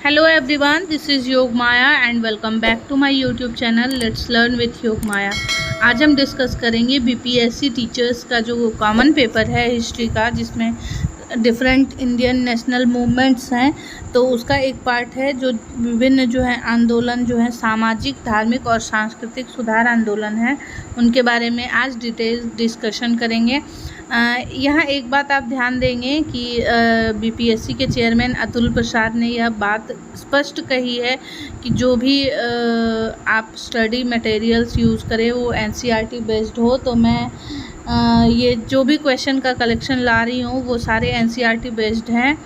Hello everyone, this is Yog Maya and welcome back to my YouTube channel let's learn with Yog Maya. आज हम discuss करेंगे BPSC teachers का जो common paper है history का, जिसमें डिफरेंट इंडियन नेशनल मूवमेंट्स हैं। तो उसका एक पार्ट है जो विभिन्न जो है आंदोलन जो है सामाजिक, धार्मिक और सांस्कृतिक सुधार आंदोलन है, उनके बारे में आज डिटेल डिस्कशन करेंगे। यहाँ एक बात आप ध्यान देंगे कि बीपीएससी के चेयरमैन अतुल प्रसाद ने यह बात स्पष्ट कही है कि जो भी आप स्टडी मटेरियल्स यूज़ करें वो एनसीईआरटी बेस्ड हो। तो मैं ये जो भी क्वेश्चन का कलेक्शन ला रही हूँ वो सारे एनसीईआरटी बेस्ड हैं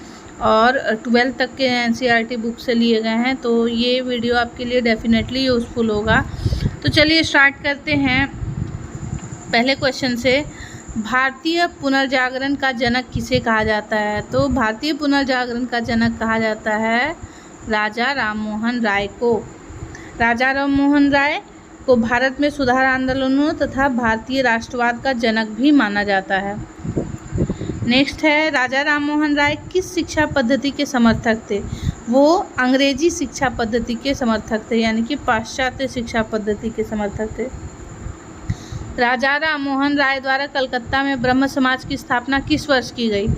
और 12th तक के एनसीईआरटी बुक से लिए गए हैं। तो ये वीडियो आपके लिए डेफिनेटली यूज़फुल होगा। तो चलिए स्टार्ट करते हैं पहले क्वेश्चन से। भारतीय पुनर्जागरण का जनक किसे कहा जाता है? तो भारतीय पुनर्जागरण का जनक कहा जाता है राजा राममोहन राय को। राजा राममोहन राय को भारत में सुधार आंदोलनों तथा भारतीय राष्ट्रवाद का जनक भी माना जाता है। नेक्स्ट है, राजा राममोहन राय किस शिक्षा पद्धति के समर्थक थे? वो अंग्रेजी शिक्षा पद्धति के समर्थक थे, यानी कि पाश्चात्य शिक्षा पद्धति के समर्थक थे। राजा राममोहन राय द्वारा कलकत्ता में ब्रह्म समाज की स्थापना किस वर्ष की गई?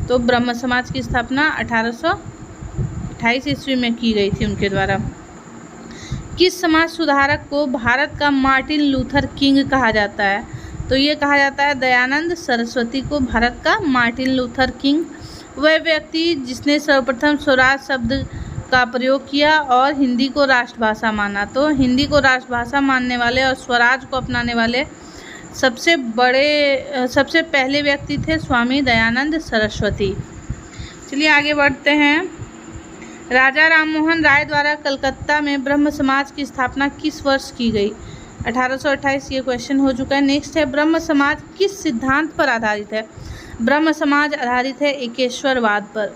तो ब्रह्म समाज की स्थापना 1828 ईस्वी में की गई थी उनके द्वारा। किस समाज सुधारक को भारत का मार्टिन लूथर किंग कहा जाता है? तो ये कहा जाता है दयानंद सरस्वती को भारत का मार्टिन लूथर किंग। वह व्यक्ति जिसने सर्वप्रथम स्वराज शब्द का प्रयोग किया और हिंदी को राष्ट्रभाषा माना। तो हिंदी को राष्ट्रभाषा मानने वाले और स्वराज को अपनाने वाले सबसे पहले व्यक्ति थे स्वामी दयानंद सरस्वती। चलिए आगे बढ़ते हैं। राजा राममोहन राय द्वारा कलकत्ता में ब्रह्म समाज की स्थापना किस वर्ष की गई? 1828, ये क्वेश्चन हो चुका है। नेक्स्ट है, ब्रह्म समाज किस सिद्धांत पर आधारित है? ब्रह्म समाज आधारित है एकेश्वरवाद पर,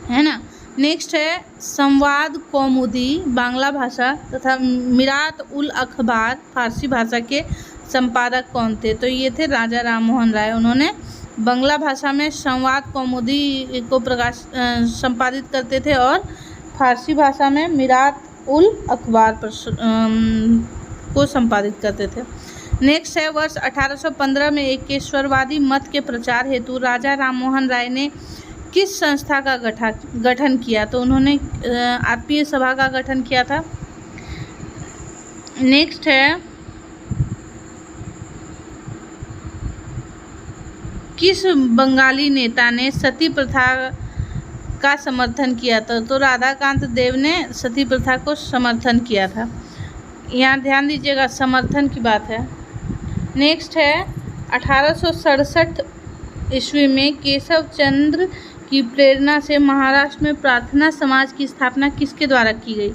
है ना। नेक्स्ट है, संवाद कौमुदी बांग्ला भाषा तथा मिरात उल अखबार फारसी भाषा के संपादक कौन थे? तो ये थे राजा राममोहन राय। उन्होंने बांग्ला भाषा में संवाद कौमुदी को संपादित करते थे और फारसी भाषा में मिरात उल अखबार को संपादित करते थे। नेक्स्ट है, वर्ष 1815 में एकेश्वरवादी मत के प्रचार हेतु राजा राममोहन राय ने किस संस्था का गठन किया? तो उन्होंने आत्मीय सभा का गठन किया था। नेक्स्ट है, किस बंगाली नेता ने सती प्रथा का समर्थन किया था? तो राधाकांत देव ने सती प्रथा को समर्थन किया था। यहाँ ध्यान दीजिएगा, समर्थन की बात है। नेक्स्ट है, 1867 ईस्वी में केशव चंद्र की प्रेरणा से महाराष्ट्र में प्रार्थना समाज की स्थापना किसके द्वारा की गई?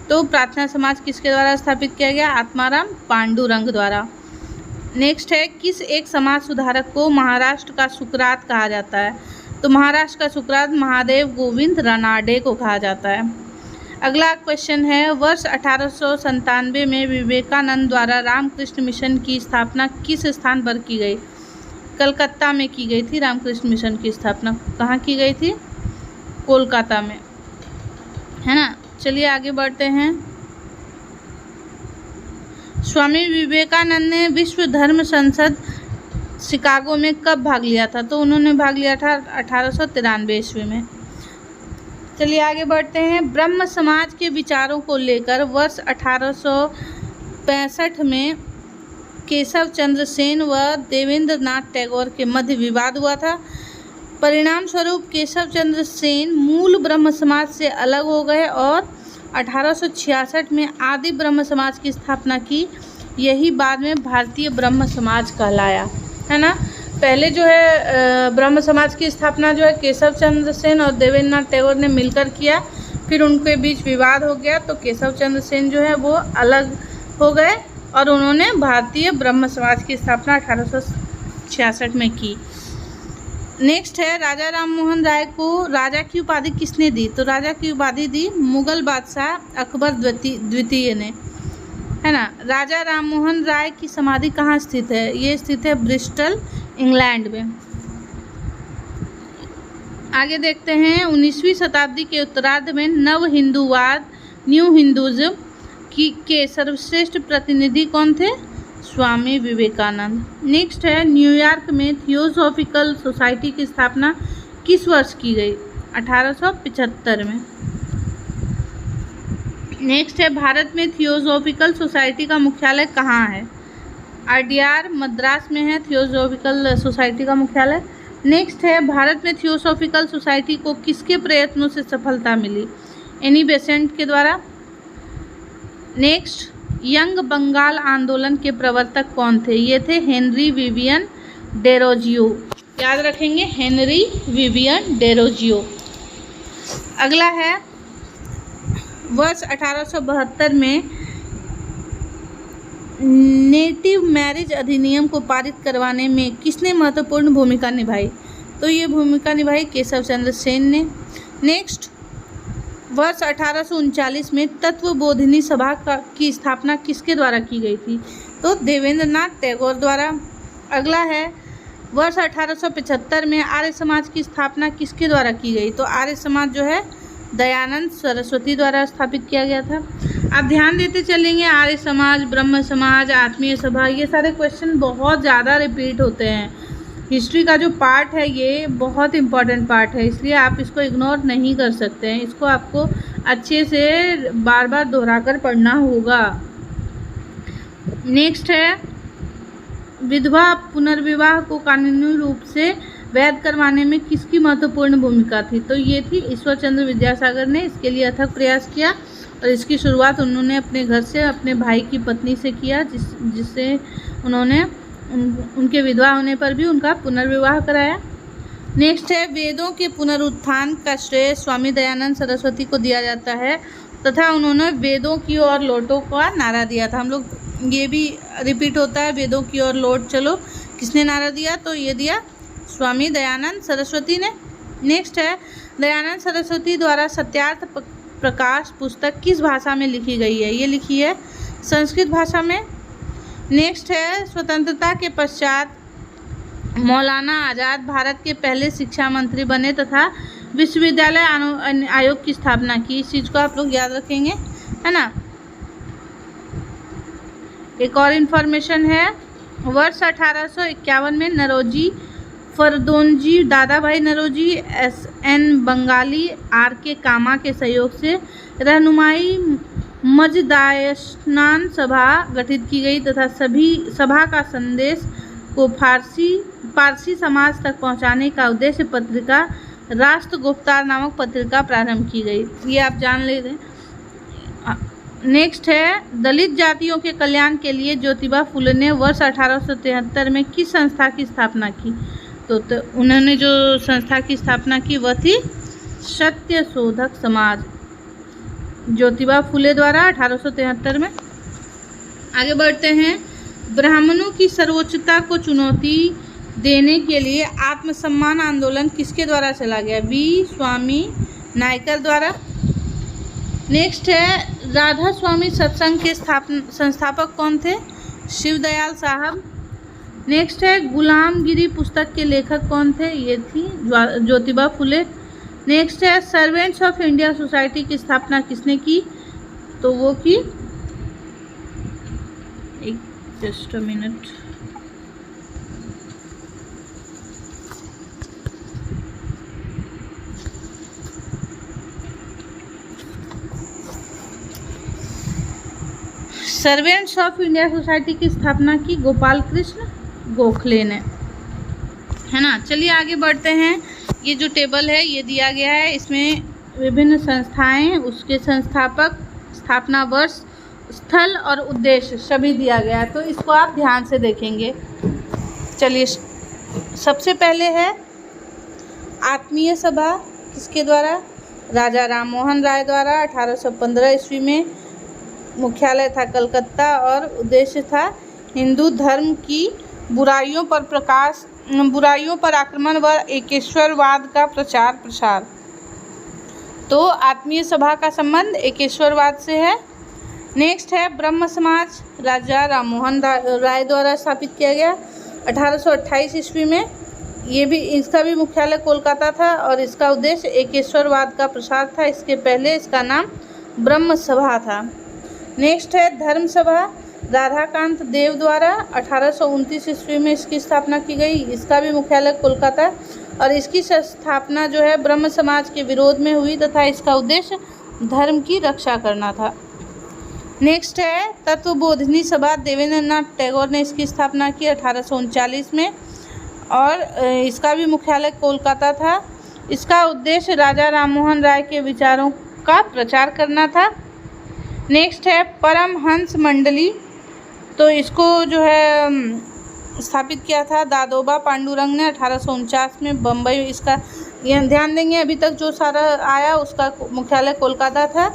तो प्रार्थना समाज किसके द्वारा स्थापित किया गया? आत्माराम पांडुरंग द्वारा। नेक्स्ट है, किस एक समाज सुधारक को महाराष्ट्र का सुकरात कहा जाता है? तो महाराष्ट्र का सुकरात महादेव गोविंद रानाडे को कहा जाता है। अगला क्वेश्चन है, वर्ष 1897 में विवेकानंद द्वारा रामकृष्ण मिशन की स्थापना किस स्थान पर की गई? कलकत्ता में की गई थी। रामकृष्ण मिशन की स्थापना कहाँ की गई थी? कोलकाता में, है ना। चलिए आगे बढ़ते हैं। स्वामी विवेकानंद ने विश्व धर्म संसद शिकागो में कब भाग लिया था? तो उन्होंने भाग लिया था 1893 ईस्वी में। चलिए आगे बढ़ते हैं। ब्रह्म समाज के विचारों को लेकर वर्ष 1865 में केशव चंद्र सेन व देवेंद्र नाथ टैगोर के मध्य विवाद हुआ था। परिणाम स्वरूप केशव चंद्र सेन मूल ब्रह्म समाज से अलग हो गए और 1866 में आदि ब्रह्म समाज की स्थापना की। यही बाद में भारतीय ब्रह्म समाज कहलाया, है ना। पहले जो है ब्रह्म समाज की स्थापना जो है केशव चंद्र सेन और देवेंद्र नाथ टैगोर ने मिलकर किया। फिर उनके बीच विवाद हो गया तो केशव चंद्र सेन जो है वो अलग हो गए और उन्होंने भारतीय ब्रह्म समाज की स्थापना 1866 में की। नेक्स्ट है, राजा राममोहन राय को राजा की उपाधि किसने दी? तो राजा की उपाधि दी मुगल बादशाह अकबर द्वितीय ने, है ना। राजा राममोहन राय की समाधि कहाँ स्थित है? ये स्थित है ब्रिस्टल, इंग्लैंड में। आगे देखते हैं 19वीं शताब्दी के उत्तरार्ध में नव हिंदूवाद न्यू हिंदुज़्म के सर्वश्रेष्ठ प्रतिनिधि कौन थे? स्वामी विवेकानंद। नेक्स्ट है न्यूयॉर्क में थियोसॉफिकल सोसाइटी की स्थापना किस वर्ष की गई? 1875 में। नेक्स्ट है भारत में थियोसॉफिकल सोसाइटी का मुख्यालय कहाँ है? आरडीआर मद्रास में है थियोसॉफिकल सोसाइटी का मुख्यालय। नेक्स्ट है भारत में थियोसॉफिकल सोसाइटी को किसके प्रयत्नों से सफलता मिली? एनी बेसेंट के द्वारा। नेक्स्ट यंग बंगाल आंदोलन के प्रवर्तक कौन थे? ये थे हेनरी विवियन डेरोजियो। याद रखेंगे, हेनरी विवियन डेरोजियो। अगला है वर्ष 1872 में नेटिव मैरिज अधिनियम को पारित करवाने में किसने महत्वपूर्ण भूमिका निभाई? तो ये भूमिका निभाई केशव चंद्र सेन ने। नेक्स्ट वर्ष 1839 में तत्वबोधिनी सभा की स्थापना किसके द्वारा की गई थी? तो देवेंद्र नाथ टैगोर द्वारा। अगला है वर्ष 1875 में आर्य समाज की स्थापना किसके द्वारा की गई? तो आर्य समाज जो है दयानंद सरस्वती द्वारा स्थापित किया गया था। आप ध्यान देते चलेंगे, आर्य समाज, ब्रह्म समाज, आत्मीय सभा, ये सारे क्वेश्चन बहुत ज़्यादा रिपीट होते हैं। हिस्ट्री का जो पार्ट है ये बहुत इम्पॉर्टेंट पार्ट है, इसलिए आप इसको इग्नोर नहीं कर सकते हैं। इसको आपको अच्छे से बार बार दोहरा कर पढ़ना होगा। नेक्स्ट है विधवा पुनर्विवाह को कानूनी रूप से वैध करवाने में किसकी महत्वपूर्ण भूमिका थी? तो ये थी ईश्वर चंद्र विद्यासागर ने। इसके लिए अथक प्रयास किया और इसकी शुरुआत उन्होंने अपने घर से अपने भाई की पत्नी से किया, जिससे उन्होंने उनके विधवा होने पर भी उनका पुनर्विवाह कराया। नेक्स्ट है वेदों के पुनरुत्थान का श्रेय स्वामी दयानंद सरस्वती को दिया जाता है तथा उन्होंने वेदों की ओर लौटो का नारा दिया था। हम लोग ये भी रिपीट होता है, वेदों की ओर लौट चलो, किसने नारा दिया? तो ये दिया स्वामी दयानंद सरस्वती ने। नेक्स्ट है दयानंद सरस्वती द्वारा सत्यार्थ प्रकाश पुस्तक किस भाषा में लिखी गई है? ये लिखी है संस्कृत भाषा में। नेक्स्ट है स्वतंत्रता के पश्चात मौलाना आज़ाद भारत के पहले शिक्षा मंत्री बने तथा विश्वविद्यालय आयोग की स्थापना की। इस चीज़ को आप लोग याद रखेंगे, है ना। एक और इन्फॉर्मेशन है वर्ष 1851 में नरोजी फरदोनजी, दादा भाई नरोजी, एस.एन. बंगाली, आर.के. कामा के सहयोग से रहनुमाई मजदायस्नान सभा गठित की गई तथा सभी सभा का संदेश को पारसी समाज तक पहुंचाने का उद्देश्य पत्रिका राष्ट्र गुप्तार नामक पत्रिका प्रारंभ की गई। ये आप जान ले रहे हैं। नेक्स्ट है दलित जातियों के कल्याण के लिए ज्योतिबा फुले ने वर्ष 1873 में किस संस्था की स्थापना की? तो उन्होंने जो संस्था की स्थापना की वह थी सत्य शोधक समाज, ज्योतिबा फुले द्वारा 1873 में। आगे बढ़ते हैं ब्राह्मणों की सर्वोच्चता को चुनौती देने के लिए आत्मसम्मान आंदोलन किसके द्वारा चला गया? वी स्वामी नायकर द्वारा। नेक्स्ट है राधा स्वामी सत्संग के संस्थापक कौन थे? शिवदयाल साहब। नेक्स्ट है गुलामगिरी पुस्तक के लेखक कौन थे? ये थी ज्योतिबा फुले। नेक्स्ट है सर्वेंट्स ऑफ इंडिया सोसाइटी की स्थापना किसने की? तो वो की just a minute, servants of India society की स्थापना की गोपाल कृष्ण गोखले ने, है ना। चलिए आगे बढ़ते हैं। ये जो टेबल है ये दिया गया है, इसमें विभिन्न संस्थाएं, उसके संस्थापक, स्थापना वर्ष, स्थल और उद्देश्य सभी दिया गया है, तो इसको आप ध्यान से देखेंगे। चलिए सबसे पहले है आत्मीय सभा, किसके द्वारा? राजा राम मोहन राय द्वारा। 1815 ईस्वी में मुख्यालय था कलकत्ता और उद्देश्य था हिंदू धर्म की बुराइयों पर आक्रमण व एकेश्वरवाद का प्रचार प्रसार। तो आत्मीय सभा का संबंध एकेश्वरवाद से है। नेक्स्ट है ब्रह्म समाज, राजा राम मोहन राय द्वारा स्थापित किया गया 1828 ईस्वी में। ये भी, इसका भी मुख्यालय कोलकाता था और इसका उद्देश्य एकेश्वरवाद का प्रसार था। इसके पहले इसका नाम ब्रह्म सभा था। नेक्स्ट है धर्म सभा, राधाकांत देव द्वारा 1829 ईस्वी में इसकी स्थापना की गई। इसका भी मुख्यालय कोलकाता और इसकी स्थापना जो है ब्रह्म समाज के विरोध में हुई तथा इसका उद्देश्य धर्म की रक्षा करना था। नेक्स्ट है तत्वबोधिनी सभा, देवेंद्रनाथ टैगोर ने इसकी स्थापना की 1839 में और इसका भी मुख्यालय कोलकाता था। इसका उद्देश्य राजा राममोहन राय के विचारों का प्रचार करना था। नेक्स्ट है परमहंस मंडली, तो इसको जो है स्थापित किया था दादोबा पांडुरंग ने 1849 में बम्बई। इसका यह ध्यान देंगे, अभी तक जो सारा आया उसका मुख्यालय कोलकाता था।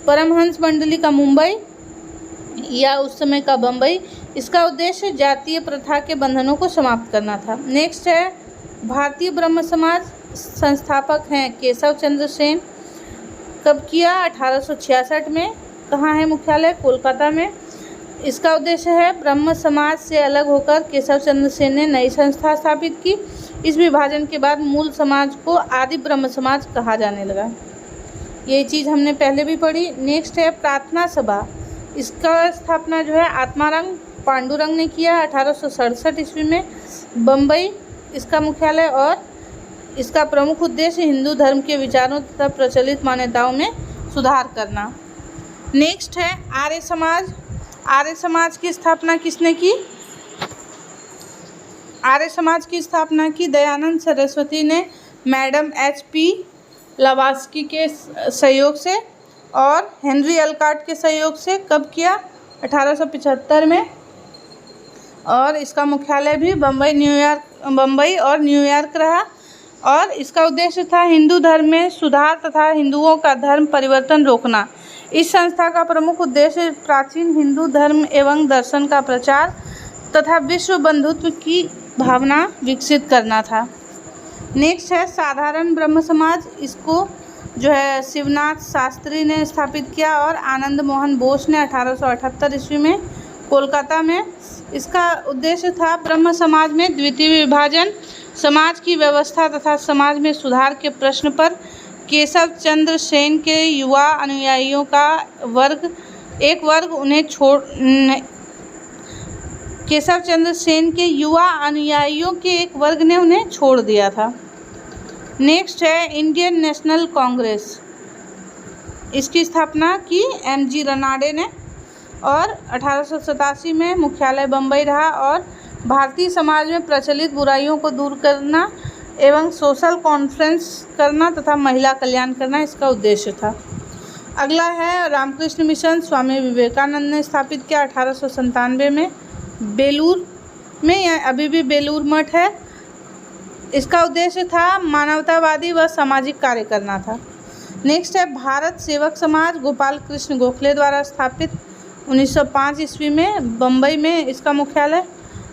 परमहंस मंडली का मुंबई या उस समय का बम्बई। इसका उद्देश्य जातीय प्रथा के बंधनों को समाप्त करना था। नेक्स्ट है भारतीय ब्रह्म समाज, संस्थापक हैं केशव चंद्र सेन। कब किया? 1866 में। कहाँ है मुख्यालय? कोलकाता में। इसका उद्देश्य है ब्रह्म समाज से अलग होकर केशव चंद्र सेन ने नई संस्था स्थापित की। इस विभाजन के बाद मूल समाज को आदि ब्रह्म समाज कहा जाने लगा। ये चीज़ हमने पहले भी पढ़ी। नेक्स्ट है प्रार्थना सभा, इसका स्थापना जो है आत्माराम पांडुरंग ने किया 1867 ईस्वी में बम्बई। इसका मुख्यालय और इसका प्रमुख उद्देश्य हिंदू धर्म के विचारों तथा प्रचलित मान्यताओं में सुधार करना। नेक्स्ट है आर्य समाज। आर्य समाज की स्थापना किसने की? आर्य समाज की स्थापना की दयानंद सरस्वती ने मैडम HP ब्लावात्स्की के सहयोग से और हेनरी एलकॉट के सहयोग से। कब किया? 1875 में। और इसका मुख्यालय भी बम्बई और न्यूयॉर्क रहा और इसका उद्देश्य था हिंदू धर्म में सुधार तथा हिंदुओं का धर्म परिवर्तन रोकना। इस संस्था का प्रमुख उद्देश्य प्राचीन हिंदू धर्म एवं दर्शन का प्रचार तथा विश्व बंधुत्व की भावना विकसित करना था। नेक्स्ट है साधारण ब्रह्म समाज। इसको जो है शिवनाथ शास्त्री ने स्थापित किया और आनंद मोहन बोस ने 1878 ईस्वी में कोलकाता में। इसका उद्देश्य था ब्रह्म समाज में द्वितीय विभाजन, समाज की व्यवस्था तथा समाज में सुधार के प्रश्न पर केशव चंद्र सेन के युवा अनुयायियों का केशव चंद्र सेन के युवा अनुयायियों के एक वर्ग ने उन्हें छोड़ दिया था। नेक्स्ट है इंडियन नेशनल कांग्रेस। इसकी स्थापना की MG रनाडे ने और 1887 में मुख्यालय बम्बई रहा और भारतीय समाज में प्रचलित बुराइयों को दूर करना एवं सोशल कॉन्फ्रेंस करना तथा महिला कल्याण करना इसका उद्देश्य था। अगला है रामकृष्ण मिशन, स्वामी विवेकानंद ने स्थापित किया 1897 में बेलूर में, या अभी भी बेलूर मठ है। इसका उद्देश्य था मानवतावादी व सामाजिक कार्य करना था। नेक्स्ट है भारत सेवक समाज, गोपाल कृष्ण गोखले द्वारा स्थापित 1905 ईस्वी में बम्बई में इसका मुख्यालय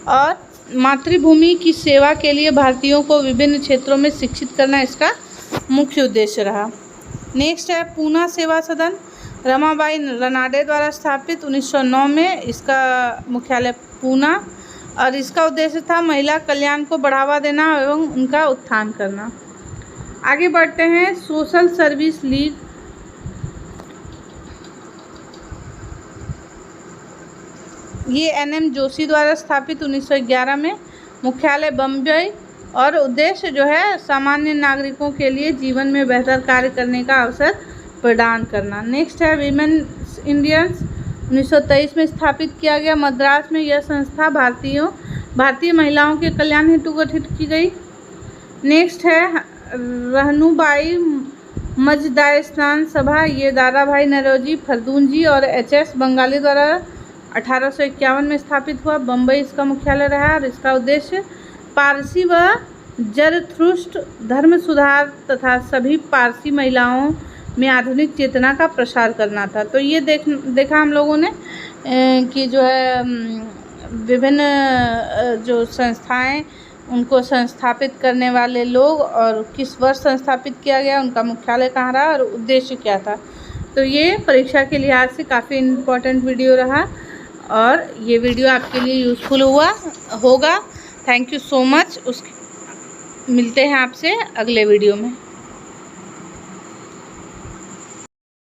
और मातृभूमि की सेवा के लिए भारतीयों को विभिन्न क्षेत्रों में शिक्षित करना इसका मुख्य उद्देश्य रहा। नेक्स्ट है पूना सेवा सदन, रमाबाई रनाडे द्वारा स्थापित 1909 में। इसका मुख्यालय पूना और इसका उद्देश्य था महिला कल्याण को बढ़ावा देना एवं उनका उत्थान करना। आगे बढ़ते हैं सोशल सर्विस लीग। ये NM जोशी द्वारा स्थापित 1911 में, मुख्यालय बम्बई और उद्देश्य जो है सामान्य नागरिकों के लिए जीवन में बेहतर कार्य करने का अवसर प्रदान करना। नेक्स्ट है वीमेन इंडियंस, 1923 में स्थापित किया गया। मद्रास में यह संस्था भारतीय महिलाओं के कल्याण हेतु गठित की गई। नेक्स्ट है रहनुबाई मजदाइस्तान सभा, ये दादा भाई नौरोजी फरदून जी और HS बंगाली द्वारा 1851 में स्थापित हुआ। बम्बई इसका मुख्यालय रहा और इसका उद्देश्य पारसी व जरथुस्ट्र धर्म सुधार तथा सभी पारसी महिलाओं में आधुनिक चेतना का प्रसार करना था। तो ये देखा हम लोगों ने कि जो है विभिन्न जो संस्थाएं उनको संस्थापित करने वाले लोग और किस वर्ष संस्थापित किया गया, उनका मुख्यालय कहाँ रहा और उद्देश्य क्या था। तो ये परीक्षा के लिहाज से काफ़ी इम्पोर्टेंट वीडियो रहा और ये वीडियो आपके लिए यूज़फुल होगा। Thank you so much. मिलते हैं आपसे अगले वीडियो में।